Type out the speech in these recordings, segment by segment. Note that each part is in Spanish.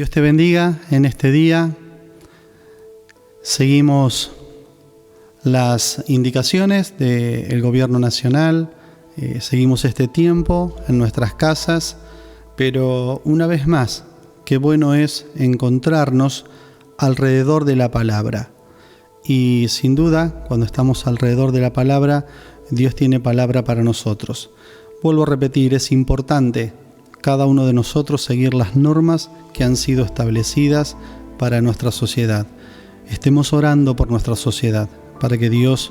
Dios te bendiga en este día. Seguimos las indicaciones del Gobierno Nacional, seguimos este tiempo en nuestras casas, pero una vez más, qué bueno es encontrarnos alrededor de la palabra. Y sin duda, cuando estamos alrededor de la palabra, Dios tiene palabra para nosotros. Vuelvo a repetir, es importante cada uno de nosotros seguir las normas que han sido establecidas para nuestra sociedad. Estemos orando por nuestra sociedad, para que Dios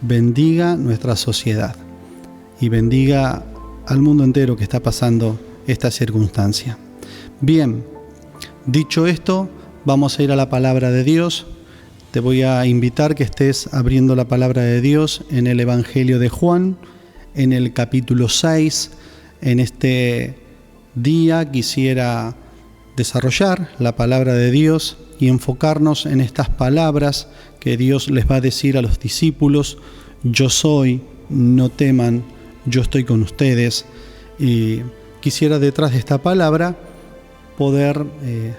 bendiga nuestra sociedad y bendiga al mundo entero que está pasando esta circunstancia. Bien, dicho esto, vamos a ir a la palabra de Dios. Te voy a invitar que estés abriendo la palabra de Dios en el Evangelio de Juan, en el capítulo 6. En este día quisiera desarrollar la palabra de Dios y enfocarnos en estas palabras que Dios les va a decir a los discípulos: yo soy, no teman, yo estoy con ustedes. Y quisiera detrás de esta palabra poder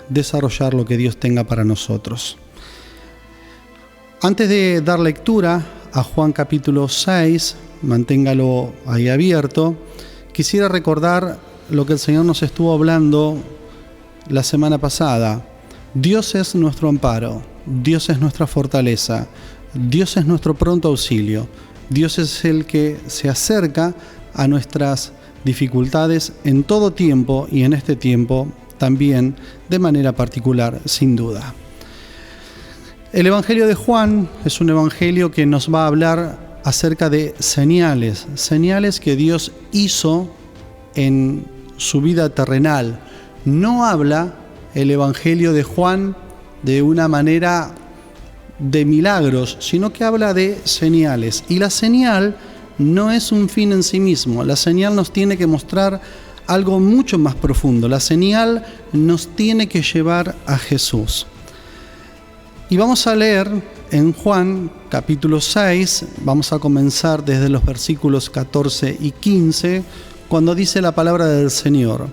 desarrollar lo que Dios tenga para nosotros. Antes de dar lectura a Juan capítulo 6, manténgalo ahí abierto, quisiera recordar lo que el Señor nos estuvo hablando la semana pasada. Dios es nuestro amparo, Dios es nuestra fortaleza, Dios es nuestro pronto auxilio, Dios es el que se acerca a nuestras dificultades en todo tiempo y en este tiempo también de manera particular, sin duda. El Evangelio de Juan es un evangelio que nos va a hablar acerca de señales que Dios hizo en su vida terrenal. No habla el Evangelio de Juan de una manera de milagros, sino que habla de señales. Y la señal no es un fin en sí mismo. La señal nos tiene que mostrar algo mucho más profundo. La señal nos tiene que llevar a Jesús. Y vamos a leer en Juan capítulo 6, vamos a comenzar desde los versículos 14 y 15, cuando dice la palabra del Señor: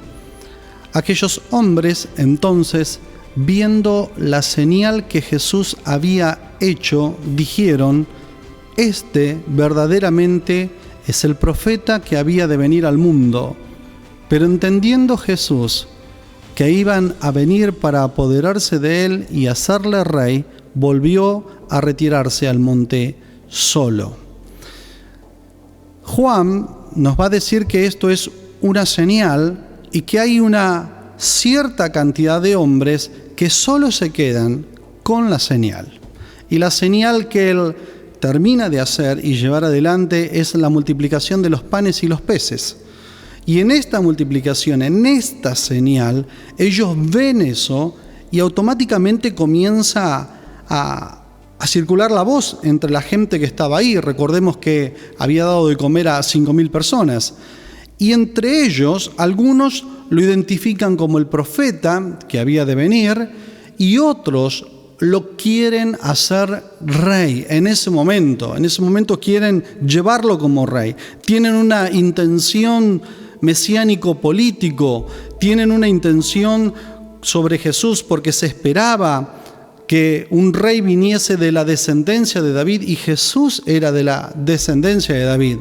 aquellos hombres entonces, viendo la señal que Jesús había hecho, dijeron: este verdaderamente es el profeta que había de venir al mundo. Pero entendiendo Jesús que iban a venir para apoderarse de él y hacerle rey, volvió a retirarse al monte solo. Juan nos va a decir que esto es una señal y que hay una cierta cantidad de hombres que solo se quedan con la señal. Y la señal que él termina de hacer y llevar adelante es la multiplicación de los panes y los peces. Y en esta multiplicación, en esta señal, ellos ven eso y automáticamente comienza a circular la voz entre la gente que estaba ahí. Recordemos que había dado de comer a 5.000 personas. Y entre ellos, algunos lo identifican como el profeta que había de venir y otros lo quieren hacer rey en ese momento. En ese momento quieren llevarlo como rey. Tienen una intención mesiánico-político, tienen una intención sobre Jesús porque se esperaba que un rey viniese de la descendencia de David y Jesús era de la descendencia de David.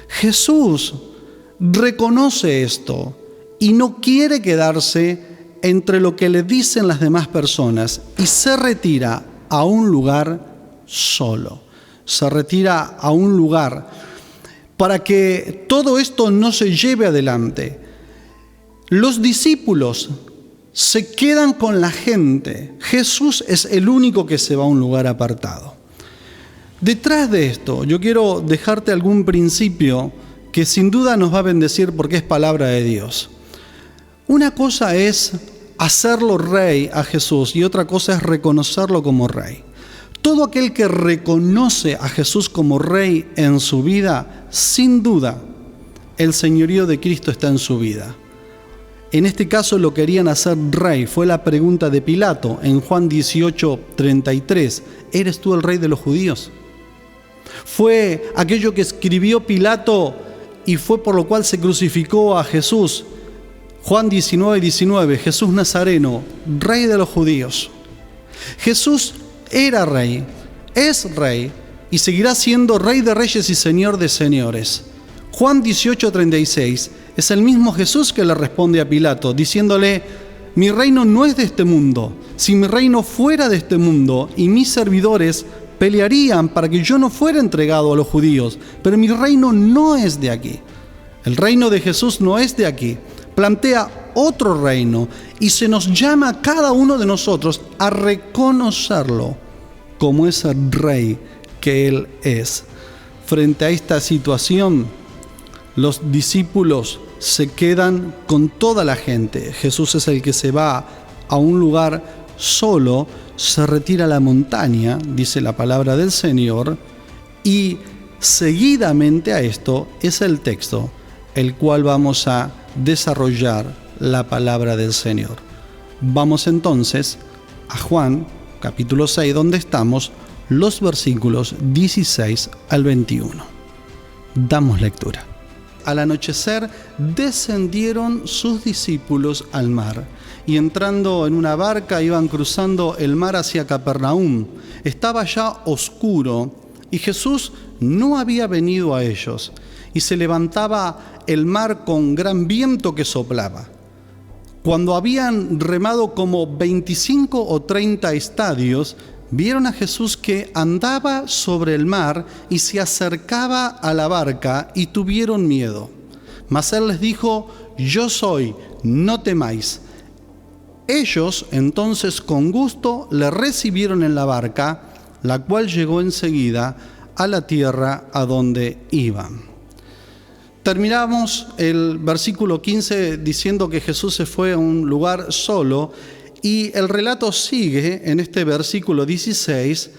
Jesús reconoce esto y no quiere quedarse entre lo que le dicen las demás personas y se retira a un lugar solo. Se retira a un lugar para que todo esto no se lleve adelante. Los discípulos se quedan con la gente. Jesús es el único que se va a un lugar apartado. Detrás de esto, yo quiero dejarte algún principio que sin duda nos va a bendecir porque es palabra de Dios. Una cosa es hacerlo rey a Jesús y otra cosa es reconocerlo como rey. Todo aquel que reconoce a Jesús como rey en su vida, sin duda, el señorío de Cristo está en su vida. En este caso lo querían hacer rey. Fue la pregunta de Pilato en Juan 18:33. ¿Eres tú el rey de los judíos? Fue aquello que escribió Pilato y fue por lo cual se crucificó a Jesús. Juan 19:19, Jesús Nazareno, rey de los judíos. Jesús era rey, es rey y seguirá siendo rey de reyes y señor de señores. Juan 18:36 es el mismo Jesús que le responde a Pilato, diciéndole: mi reino no es de este mundo. Si mi reino fuera de este mundo y mis servidores pelearían para que yo no fuera entregado a los judíos, pero mi reino no es de aquí. El reino de Jesús no es de aquí. Plantea otro reino y se nos llama a cada uno de nosotros a reconocerlo como ese rey que Él es. Frente a esta situación, los discípulos se quedan con toda la gente. Jesús es el que se va a un lugar solo, se retira a la montaña, dice la palabra del Señor, y seguidamente a esto es el texto, el cual vamos a desarrollar la palabra del Señor. Vamos entonces a Juan, capítulo 6, donde estamos, los versículos 16 al 21. Damos lectura. Al anochecer descendieron sus discípulos al mar, y entrando en una barca iban cruzando el mar hacia Capernaum. Estaba ya oscuro, y Jesús no había venido a ellos, y se levantaba el mar con gran viento que soplaba. Cuando habían remado como 25 o 30 estadios, vieron a Jesús que andaba sobre el mar y se acercaba a la barca, y tuvieron miedo. Mas él les dijo: yo soy, no temáis. Ellos entonces con gusto le recibieron en la barca, la cual llegó enseguida a la tierra a donde iban. Terminamos el versículo 15 diciendo que Jesús se fue a un lugar solo, y el relato sigue en este versículo 16,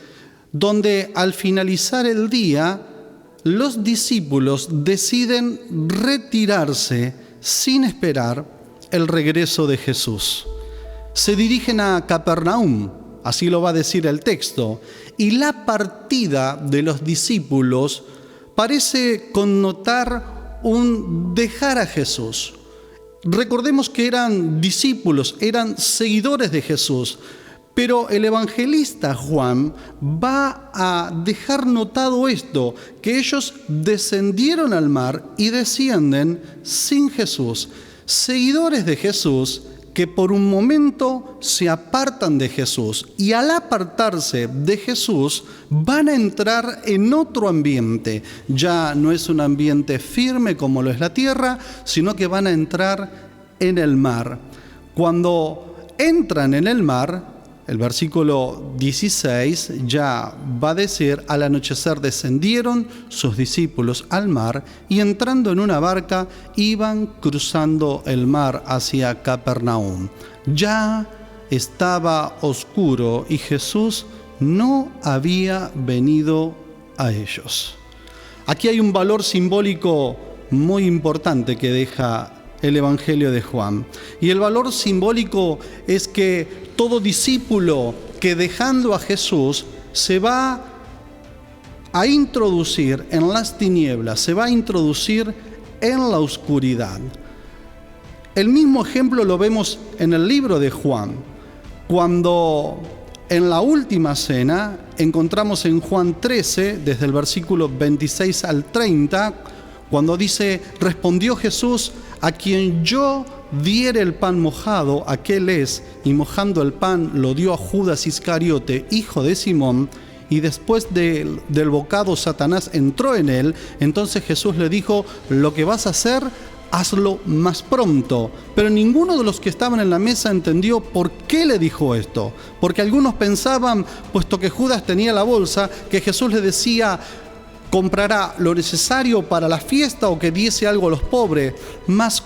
donde al finalizar el día, los discípulos deciden retirarse sin esperar el regreso de Jesús. Se dirigen a Capernaum, así lo va a decir el texto, y la partida de los discípulos parece connotar un dejar a Jesús. Recordemos que eran discípulos, eran seguidores de Jesús, pero el evangelista Juan va a dejar notado esto, que ellos descendieron al mar y descienden sin Jesús. Seguidores de Jesús que por un momento se apartan de Jesús, y al apartarse de Jesús van a entrar en otro ambiente. Ya no es un ambiente firme como lo es la tierra, sino que van a entrar en el mar. Cuando entran en el mar, el versículo 16 ya va a decir: al anochecer descendieron sus discípulos al mar, y entrando en una barca iban cruzando el mar hacia Capernaum. Ya estaba oscuro y Jesús no había venido a ellos. Aquí hay un valor simbólico muy importante que deja el Evangelio de Juan. Y el valor simbólico es que todo discípulo que dejando a Jesús se va a introducir en las tinieblas, se va a introducir en la oscuridad. El mismo ejemplo lo vemos en el libro de Juan, cuando en la última cena encontramos en Juan 13, desde el versículo 26 al 30, cuando dice: respondió Jesús: a quien yo diere el pan mojado, aquel es, y mojando el pan lo dio a Judas Iscariote, hijo de Simón, y después del bocado Satanás entró en él. Entonces Jesús le dijo: lo que vas a hacer, hazlo más pronto. Pero ninguno de los que estaban en la mesa entendió por qué le dijo esto, porque algunos pensaban, puesto que Judas tenía la bolsa, que Jesús le decía: comprará lo necesario para la fiesta o que diese algo a los pobres. Mas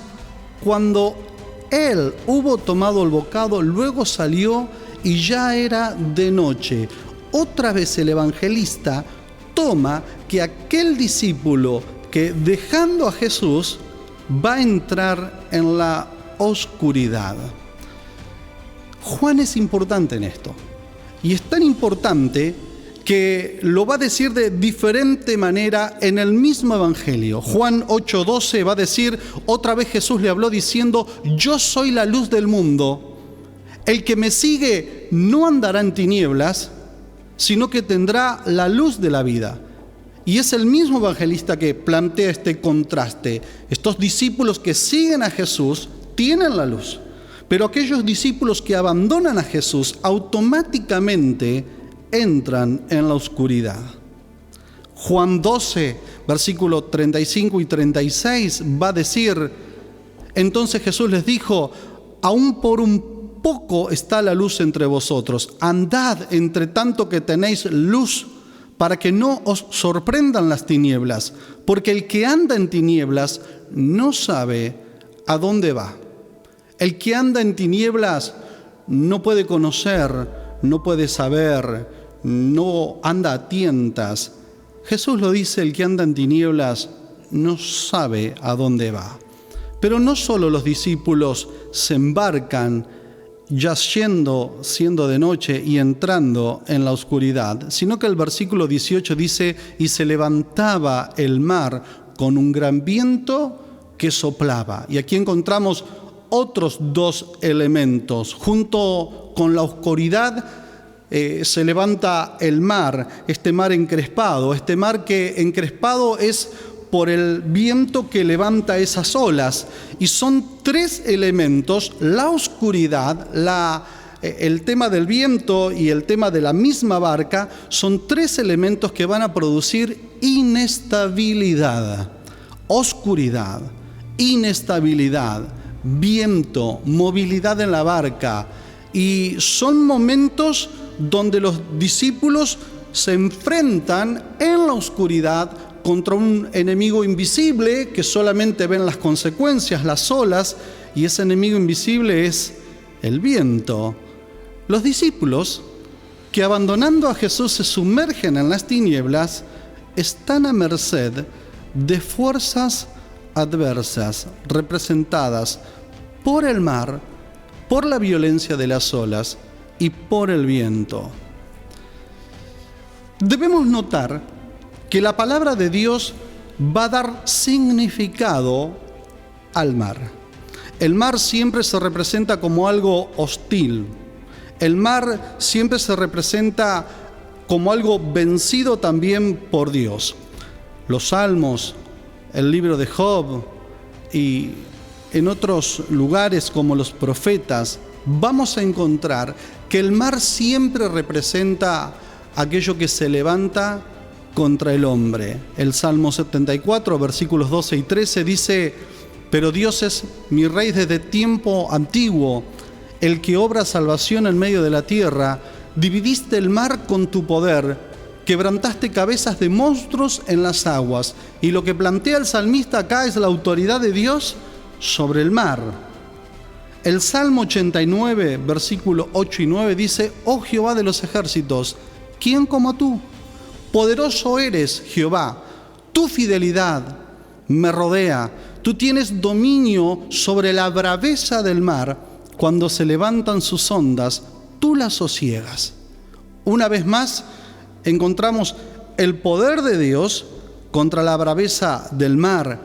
cuando él hubo tomado el bocado, luego salió y ya era de noche. Otra vez el evangelista toma que aquel discípulo que dejando a Jesús va a entrar en la oscuridad. Juan es importante en esto, y es tan importante que lo va a decir de diferente manera en el mismo evangelio. Juan 8:12 va a decir, otra vez Jesús le habló diciendo, yo soy la luz del mundo. El que me sigue no andará en tinieblas, sino que tendrá la luz de la vida. Y es el mismo evangelista que plantea este contraste. Estos discípulos que siguen a Jesús tienen la luz, pero aquellos discípulos que abandonan a Jesús automáticamente entran en la oscuridad. Juan 12, versículos 35 y 36 va a decir, entonces Jesús les dijo, aún por un poco está la luz entre vosotros, andad entre tanto que tenéis luz, para que no os sorprendan las tinieblas, porque el que anda en tinieblas no sabe a dónde va. El que anda en tinieblas no puede conocer, no puede saber, no anda a tientas. Jesús lo dice, el que anda en tinieblas no sabe a dónde va. Pero no solo los discípulos se embarcan ya siendo de noche y entrando en la oscuridad, sino que el versículo 18 dice, y se levantaba el mar con un gran viento que soplaba. Y aquí encontramos otros dos elementos. Junto con la oscuridad se levanta el mar, este mar encrespado, este mar que encrespado es por el viento que levanta esas olas. Y son tres elementos, la oscuridad, el tema del viento y el tema de la misma barca, son tres elementos que van a producir inestabilidad. Oscuridad, inestabilidad, viento, movilidad en la barca. Y son momentos donde los discípulos se enfrentan en la oscuridad contra un enemigo invisible que solamente ven las consecuencias, las olas, y ese enemigo invisible es el viento. Los discípulos, que abandonando a Jesús se sumergen en las tinieblas, están a merced de fuerzas adversas representadas por el mar, por la violencia de las olas y por el viento. Debemos notar que la palabra de Dios va a dar significado al mar. El mar siempre se representa como algo hostil. El mar siempre se representa como algo vencido también por Dios. Los Salmos, el libro de Job y en otros lugares como los profetas, vamos a encontrar que el mar siempre representa aquello que se levanta contra el hombre. El Salmo 74, versículos 12 y 13 dice, pero Dios es mi rey desde tiempo antiguo, el que obra salvación en medio de la tierra. Dividiste el mar con tu poder, quebrantaste cabezas de monstruos en las aguas. Y lo que plantea el salmista acá es la autoridad de Dios sobre el mar. El Salmo 89, versículos 8 y 9 dice, oh Jehová de los ejércitos, ¿quién como tú? Poderoso eres, Jehová, tu fidelidad me rodea. Tú tienes dominio sobre la braveza del mar. Cuando se levantan sus ondas, tú las sosiegas. Una vez más, encontramos el poder de Dios contra la braveza del mar.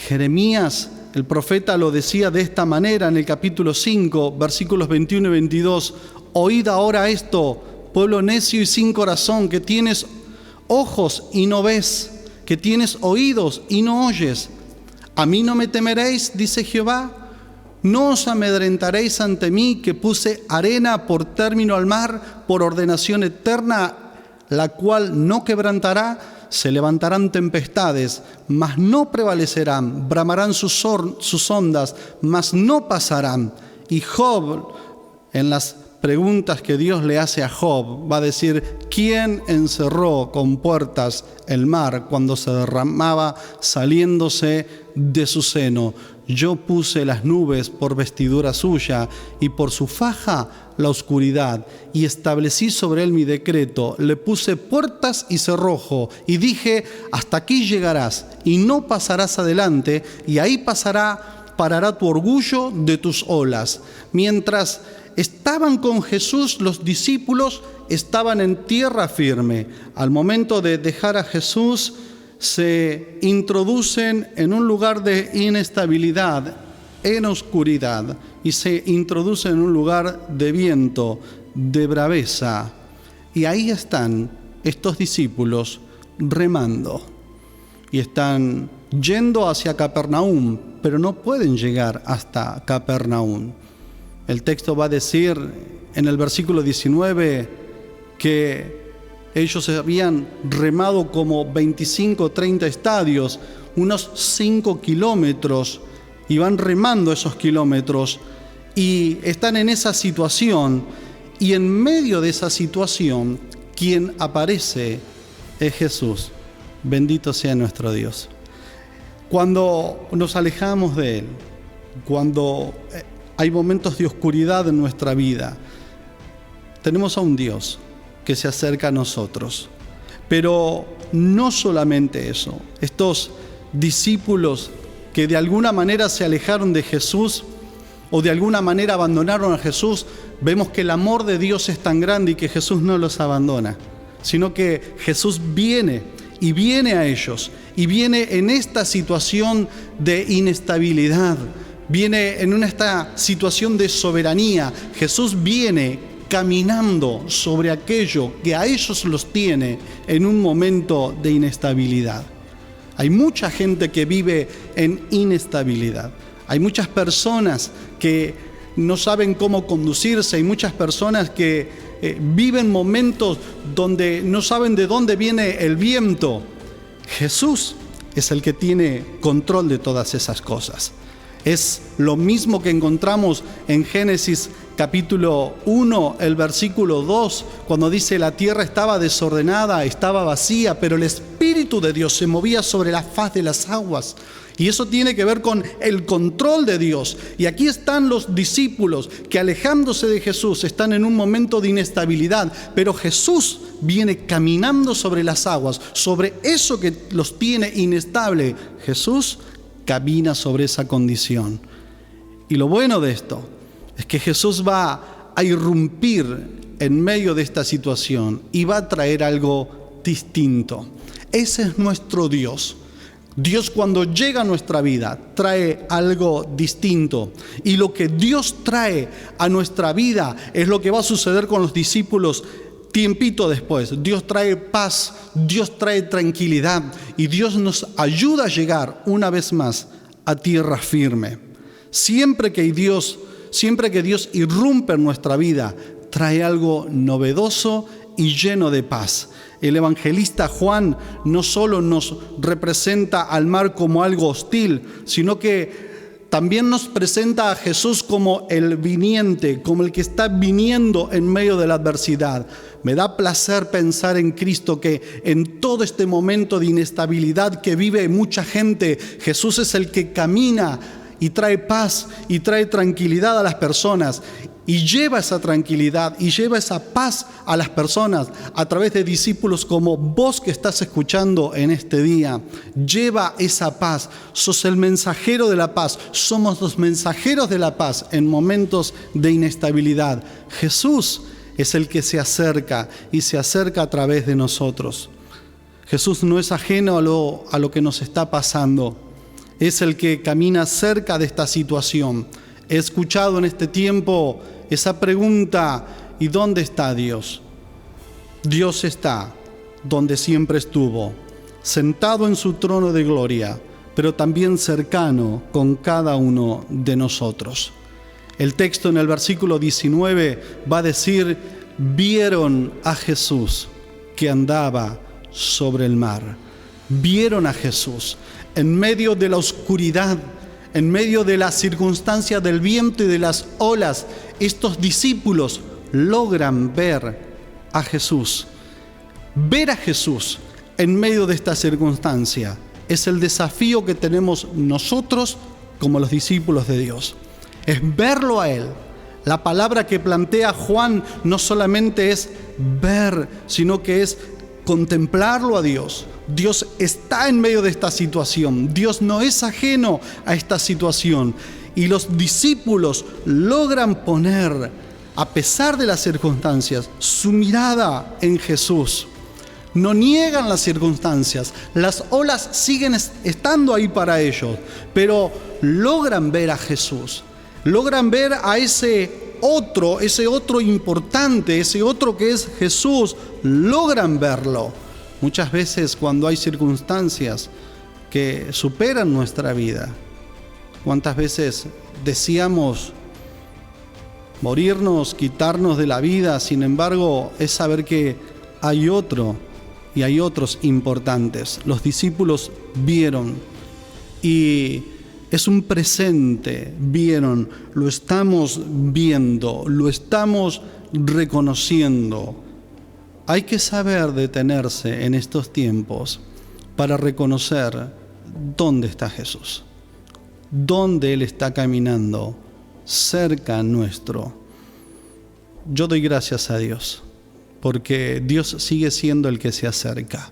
Jeremías, el profeta, lo decía de esta manera en el capítulo 5, versículos 21 y 22. Oíd ahora esto, pueblo necio y sin corazón, que tienes ojos y no ves, que tienes oídos y no oyes. A mí no me temeréis, dice Jehová, no os amedrentaréis ante mí, que puse arena por término al mar, por ordenación eterna, la cual no quebrantará. Se levantarán tempestades, mas no prevalecerán, bramarán sus ondas, mas no pasarán. Y Job, en las preguntas que Dios le hace a Job, va a decir, ¿quién encerró con puertas el mar cuando se derramaba saliéndose de su seno? Yo puse las nubes por vestidura suya y por su faja la oscuridad, y establecí sobre él mi decreto. Le puse puertas y cerrojo, y dije, hasta aquí llegarás y no pasarás adelante, y ahí pasará parará tu orgullo de tus olas. Mientras estaban con Jesús, los discípulos estaban en tierra firme. Al momento de dejar a Jesús, se introducen en un lugar de inestabilidad, en oscuridad, y se introducen en un lugar de viento, de braveza. Y ahí están estos discípulos remando y están yendo hacia Capernaum, pero no pueden llegar hasta Capernaum. El texto va a decir en el versículo 19 que ellos habían remado como 25 30 estadios, unos 5 kilómetros, y van remando esos kilómetros y están en esa situación. Y en medio de esa situación, quien aparece es Jesús. Bendito sea nuestro Dios. Cuando nos alejamos de Él, cuando hay momentos de oscuridad en nuestra vida, tenemos a un Dios que se acerca a nosotros. Pero no solamente eso. Estos discípulos que de alguna manera se alejaron de Jesús o de alguna manera abandonaron a Jesús, vemos que el amor de Dios es tan grande y que Jesús no los abandona, sino que Jesús viene y viene a ellos y viene en esta situación de inestabilidad, viene en esta situación de soberanía. Jesús viene caminando sobre aquello que a ellos los tiene en un momento de inestabilidad. Hay mucha gente que vive en inestabilidad. Hay muchas personas que no saben cómo conducirse. Hay muchas personas que viven momentos donde no saben de dónde viene el viento. Jesús es el que tiene control de todas esas cosas. Es lo mismo que encontramos en Génesis capítulo 1, el versículo 2, cuando dice: la tierra estaba desordenada, estaba vacía, pero el Espíritu de Dios se movía sobre la faz de las aguas. Y eso tiene que ver con el control de Dios. Y aquí están los discípulos que, alejándose de Jesús, están en un momento de inestabilidad, pero Jesús viene caminando sobre las aguas, sobre eso que los tiene inestable. Jesús camina sobre esa condición. Y lo bueno de esto es que Jesús va a irrumpir en medio de esta situación y va a traer algo distinto. Ese es nuestro Dios. Dios, cuando llega a nuestra vida, trae algo distinto. Y lo que Dios trae a nuestra vida es lo que va a suceder con los discípulos tiempito después. Dios trae paz, Dios trae tranquilidad y Dios nos ayuda a llegar una vez más a tierra firme. Siempre que Dios irrumpe en nuestra vida, trae algo novedoso y lleno de paz. El evangelista Juan no solo nos representa al mar como algo hostil, sino que también nos presenta a Jesús como el viniente, como el que está viniendo en medio de la adversidad. Me da placer pensar en Cristo, que en todo este momento de inestabilidad que vive mucha gente, Jesús es el que camina y trae paz y trae tranquilidad a las personas. Y lleva esa tranquilidad y lleva esa paz a las personas a través de discípulos como vos que estás escuchando en este día. Lleva esa paz. Sos el mensajero de la paz. Somos los mensajeros de la paz en momentos de inestabilidad. Jesús es el que se acerca y se acerca a través de nosotros. Jesús no es ajeno a lo que nos está pasando. Es el que camina cerca de esta situación. He escuchado en este tiempo esa pregunta: ¿y dónde está Dios? Dios está donde siempre estuvo, sentado en su trono de gloria, pero también cercano con cada uno de nosotros. El texto en el versículo 19 va a decir: vieron a Jesús que andaba sobre el mar. Vieron a Jesús en medio de la oscuridad, en medio de las circunstancias del viento y de las olas. Estos discípulos logran ver a Jesús. Ver a Jesús en medio de esta circunstancia es el desafío que tenemos nosotros como los discípulos de Dios. Es verlo a Él. La palabra que plantea Juan no solamente es ver, sino que es contemplarlo a Dios. Dios está en medio de esta situación. Dios no es ajeno a esta situación. Y los discípulos logran poner, a pesar de las circunstancias, su mirada en Jesús. No niegan las circunstancias. Las olas siguen estando ahí para ellos, pero logran ver a Jesús. Logran ver a ese otro importante, ese otro que es Jesús. Logran verlo. Muchas veces cuando hay circunstancias que superan nuestra vida, ¿cuántas veces deseamos morirnos, quitarnos de la vida? Sin embargo, es saber que hay otro y hay otros importantes. Los discípulos vieron y es un presente, vieron, lo estamos viendo, lo estamos reconociendo. Hay que saber detenerse en estos tiempos para reconocer dónde está Jesús, dónde Él está caminando cerca nuestro. Yo doy gracias a Dios, porque Dios sigue siendo el que se acerca.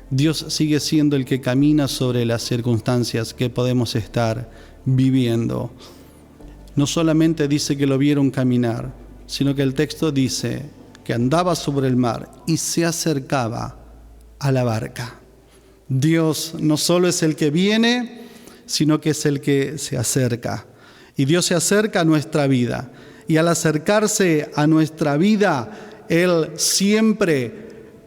Dios sigue siendo el que camina sobre las circunstancias que podemos estar viviendo. No solamente dice que lo vieron caminar, sino que el texto dice que andaba sobre el mar y se acercaba a la barca. Dios no solo es el que viene, sino que es el que se acerca. Y Dios se acerca a nuestra vida. Y al acercarse a nuestra vida, Él siempre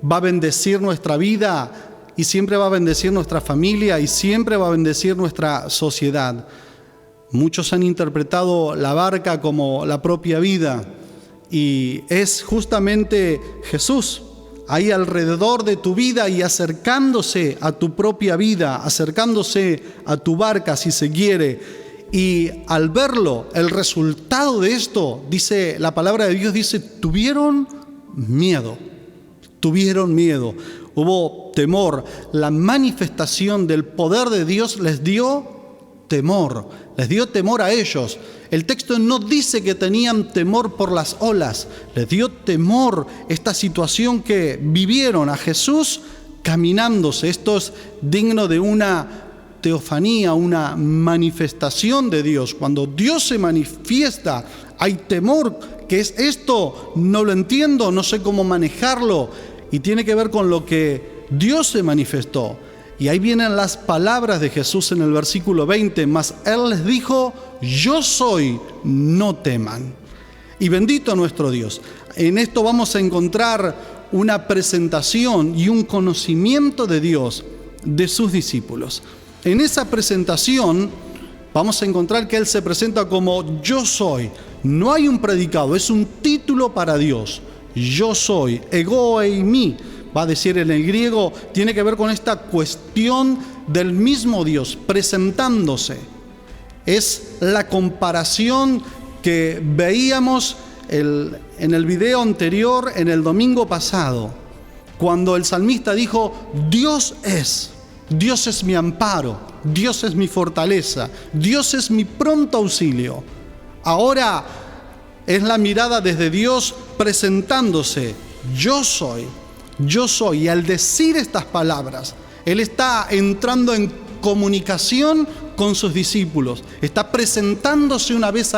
va a bendecir nuestra vida y siempre va a bendecir nuestra familia y siempre va a bendecir nuestra sociedad. Muchos han interpretado la barca como la propia vida y es justamente Jesús ahí alrededor de tu vida y acercándose a tu propia vida, acercándose a tu barca si se quiere. Y al verlo, el resultado de esto, dice la palabra de Dios, dice, tuvieron miedo. Hubo temor. La manifestación del poder de Dios les dio temor a ellos. El texto no dice que tenían temor por las olas, les dio temor esta situación que vivieron a Jesús caminándose. Esto es digno de una teofanía, una manifestación de Dios. Cuando Dios se manifiesta, hay temor. ¿Qué es esto? No lo entiendo, no sé cómo manejarlo. Y tiene que ver con lo que Dios se manifestó. Y ahí vienen las palabras de Jesús en el versículo 20. Mas Él les dijo, yo soy, no teman. Y bendito nuestro Dios. En esto vamos a encontrar una presentación y un conocimiento de Dios, de sus discípulos. En esa presentación vamos a encontrar que Él se presenta como yo soy. No hay un predicado, es un título para Dios. Yo soy, ego eimi, va a decir en el griego, tiene que ver con esta cuestión del mismo Dios, presentándose. Es la comparación que veíamos en el video anterior, en el domingo pasado, cuando el salmista dijo, Dios es mi amparo, Dios es mi fortaleza, Dios es mi pronto auxilio. Ahora es la mirada desde Dios presentándose, yo soy. Y al decir estas palabras, Él está entrando en comunicación con sus discípulos, está presentándose una vez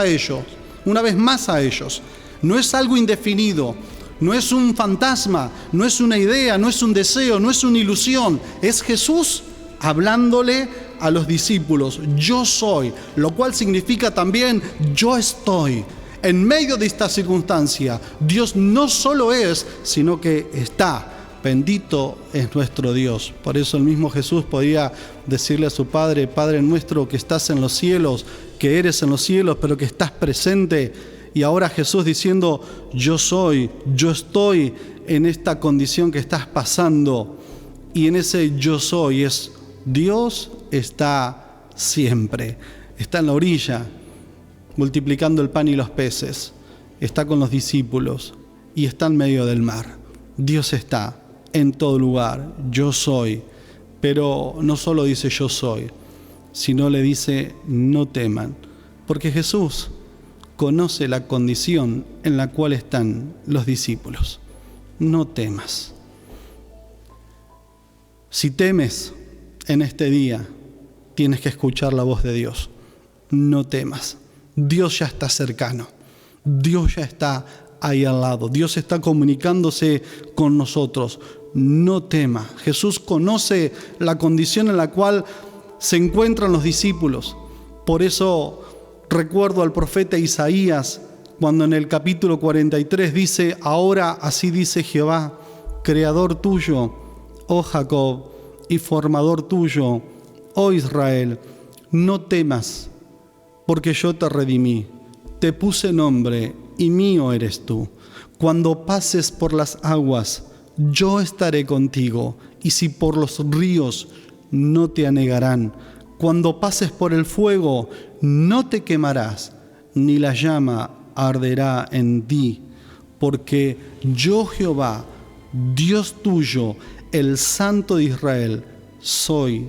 más a ellos. No es algo indefinido, no es un fantasma, no es una idea, no es un deseo, no es una ilusión. Es Jesús hablándole a los discípulos, yo soy, lo cual significa también yo estoy. En medio de esta circunstancia, Dios no solo es, sino que está. Bendito es nuestro Dios. Por eso el mismo Jesús podía decirle a su Padre, Padre nuestro que estás en los cielos, que eres en los cielos, pero que estás presente. Y ahora Jesús diciendo, yo soy, yo estoy en esta condición que estás pasando. Y en ese yo soy es Dios está siempre. Está en la orilla, multiplicando el pan y los peces, está con los discípulos y está en medio del mar. Dios está en todo lugar, yo soy, pero no solo dice yo soy, sino le dice no teman, porque Jesús conoce la condición en la cual están los discípulos. No temas, Si temes en este día, tienes que escuchar la voz de Dios. No temas. Dios ya está cercano. Dios ya está ahí al lado. Dios está comunicándose con nosotros. No tema. Jesús conoce la condición en la cual se encuentran los discípulos. Por eso recuerdo al profeta Isaías cuando en el capítulo 43 dice: ahora así dice Jehová, creador tuyo, oh Jacob, y formador tuyo, oh Israel, no temas, porque yo te redimí, te puse nombre y mío eres tú. Cuando pases por las aguas, yo estaré contigo, y si por los ríos, no te anegarán. Cuando pases por el fuego, no te quemarás, ni la llama arderá en ti, porque yo Jehová, Dios tuyo, el Santo de Israel, soy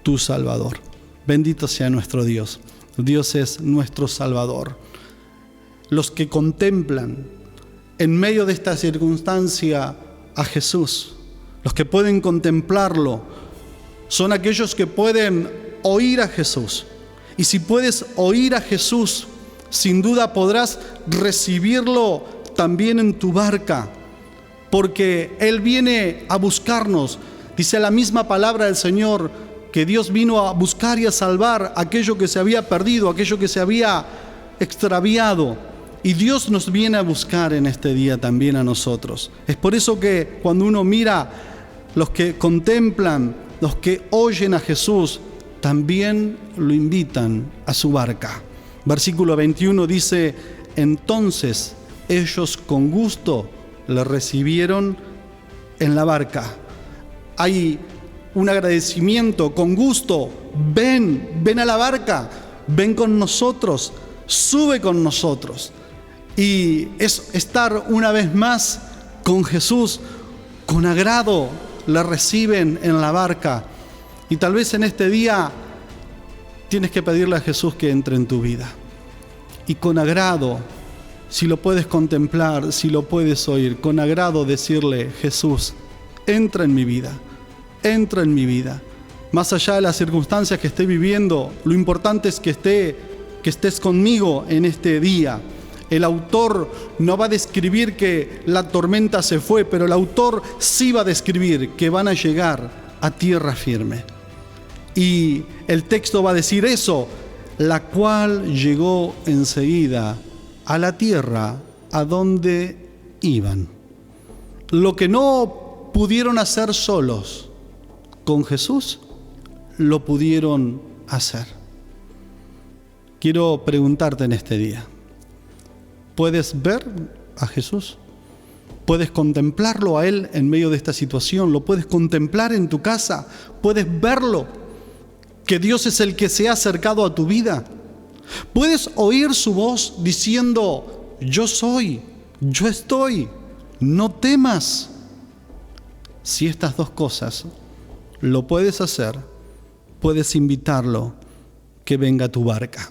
tu Salvador. Bendito sea nuestro Dios. Dios es nuestro Salvador. Los que contemplan en medio de esta circunstancia a Jesús, los que pueden contemplarlo, son aquellos que pueden oír a Jesús. Y si puedes oír a Jesús, sin duda podrás recibirlo también en tu barca, porque Él viene a buscarnos. Dice la misma palabra del Señor que Dios vino a buscar y a salvar aquello que se había perdido, aquello que se había extraviado. Y Dios nos viene a buscar en este día también a nosotros. Es por eso que cuando uno mira los que contemplan, los que oyen a Jesús, también lo invitan a su barca. Versículo 21 dice: entonces ellos con gusto le recibieron en la barca. Hay un agradecimiento, con gusto, ven a la barca, ven con nosotros, sube con nosotros. Y es estar una vez más con Jesús, con agrado le reciben en la barca. Y tal vez en este día tienes que pedirle a Jesús que entre en tu vida. Y con agrado, si lo puedes contemplar, si lo puedes oír, con agrado decirle: Jesús, entra en mi vida, entra en mi vida. Más allá de las circunstancias que esté viviendo, lo importante es que estés conmigo en este día. El autor no va a describir que la tormenta se fue, pero el autor sí va a describir que van a llegar a tierra firme. Y el texto va a decir eso: la cual llegó enseguida a la tierra a donde iban. Lo que no pudieron hacer solos, con Jesús lo pudieron hacer. Quiero preguntarte en este día: ¿puedes ver a Jesús? ¿Puedes contemplarlo a Él en medio de esta situación? ¿Lo puedes contemplar en tu casa? ¿Puedes verlo? Que Dios es el que se ha acercado a tu vida. ¿Puedes oír su voz diciendo: yo soy, yo estoy, no temas? Si estas dos cosas lo puedes hacer, puedes invitarlo que venga a tu barca.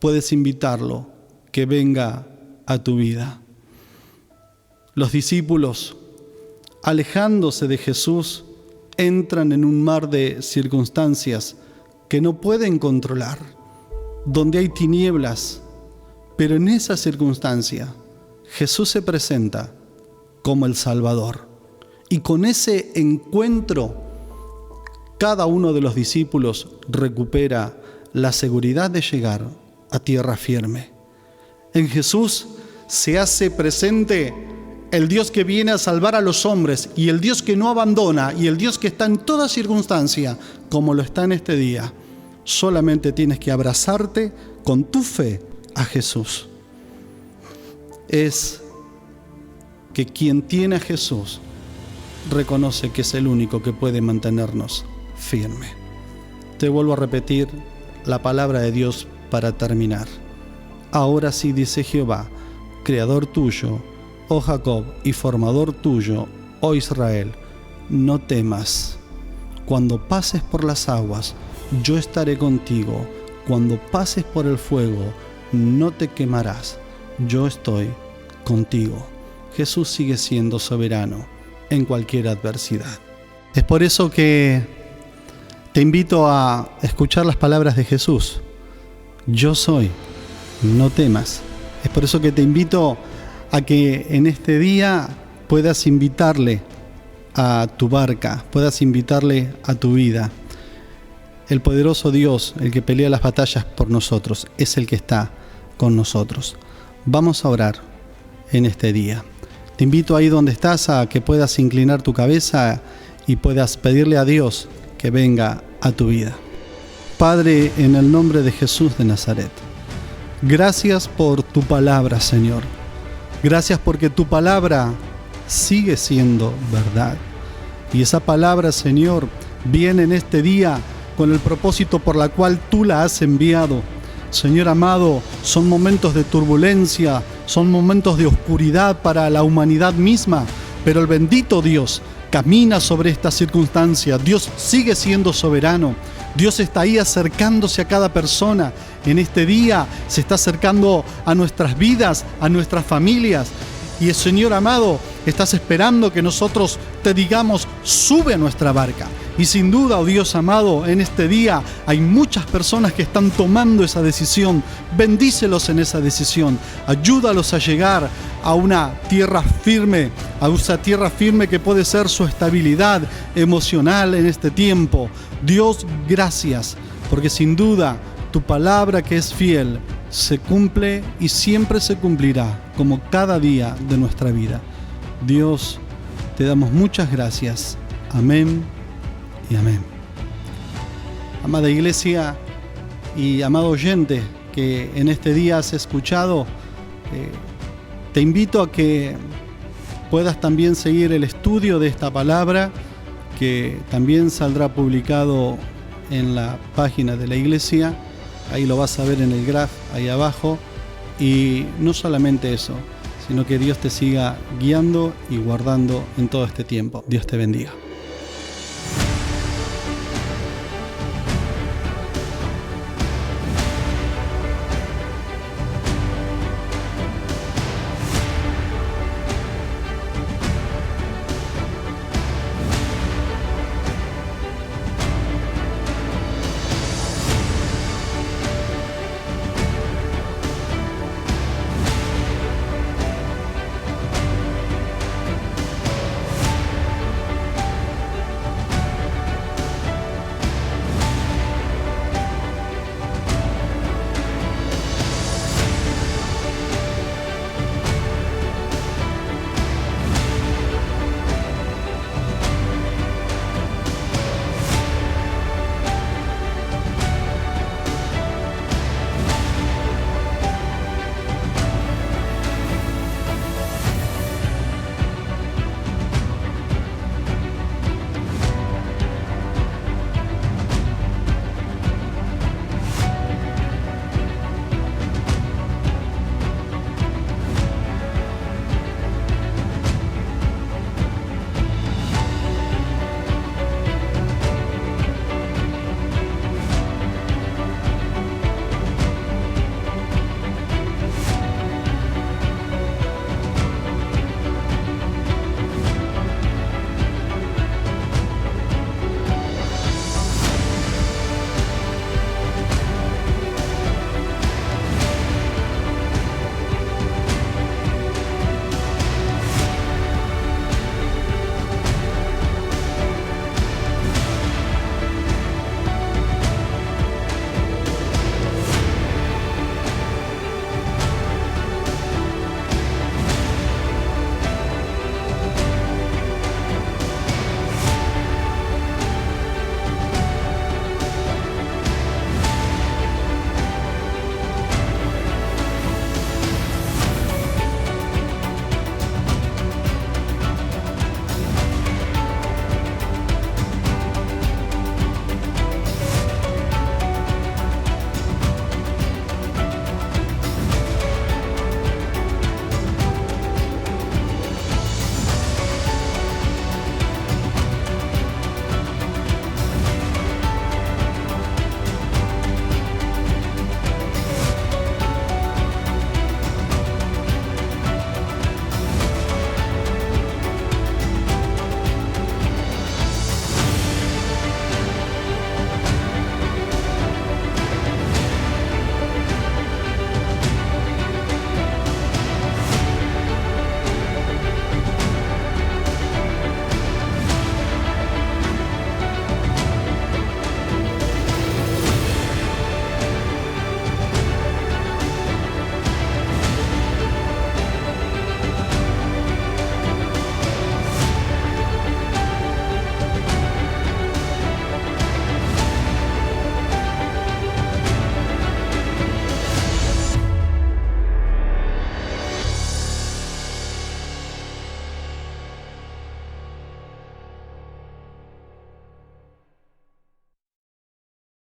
Puedes invitarlo que venga a tu vida. Los discípulos, alejándose de Jesús, entran en un mar de circunstancias que no pueden controlar, donde hay tinieblas, pero en esa circunstancia Jesús se presenta como el Salvador. Y con ese encuentro, cada uno de los discípulos recupera la seguridad de llegar a tierra firme. En Jesús se hace presente el Dios que viene a salvar a los hombres, y el Dios que no abandona, y el Dios que está en toda circunstancia, como lo está en este día. Solamente tienes que abrazarte con tu fe a Jesús. Es que quien tiene a Jesús reconoce que es el único que puede mantenernos firme. Te vuelvo a repetir la palabra de Dios para terminar. Ahora sí dice Jehová, creador tuyo, oh Jacob, y formador tuyo, oh Israel, no temas. Cuando pases por las aguas, yo estaré contigo. Cuando pases por el fuego, no te quemarás. Yo estoy contigo. Jesús sigue siendo soberano en cualquier adversidad. Es por eso que te invito a escuchar las palabras de Jesús. Yo soy, no temas. Es por eso que te invito a que en este día puedas invitarle a tu barca, puedas invitarle a tu vida. El poderoso Dios, el que pelea las batallas por nosotros, es el que está con nosotros. Vamos a orar en este día. Te invito ahí donde estás a que puedas inclinar tu cabeza y puedas pedirle a Dios que venga a tu vida. Padre, en el nombre de Jesús de Nazaret, gracias por tu palabra, Señor. Gracias porque tu palabra sigue siendo verdad. Y esa palabra, Señor, viene en este día con el propósito por la cual tú la has enviado. Señor amado, son momentos de turbulencia, son momentos de oscuridad para la humanidad misma, pero el bendito Dios camina sobre esta circunstancia. Dios sigue siendo soberano. Dios está ahí acercándose a cada persona. En este día se está acercando a nuestras vidas, a nuestras familias. Y el Señor amado, estás esperando que nosotros te digamos, sube a nuestra barca. Y sin duda, oh Dios amado, en este día hay muchas personas que están tomando esa decisión. Bendícelos en esa decisión. Ayúdalos a llegar a una tierra firme, a esa tierra firme que puede ser su estabilidad emocional en este tiempo. Dios, gracias, porque sin duda tu palabra que es fiel se cumple y siempre se cumplirá, como cada día de nuestra vida. Dios, te damos muchas gracias. Amén y amén. Amada iglesia y amado oyente que en este día has escuchado, te invito a que puedas también seguir el estudio de esta palabra, que también saldrá publicado en la página de la iglesia. Ahí lo vas a ver en el graph, ahí abajo. Y no solamente eso, sino que Dios te siga guiando y guardando en todo este tiempo. Dios te bendiga.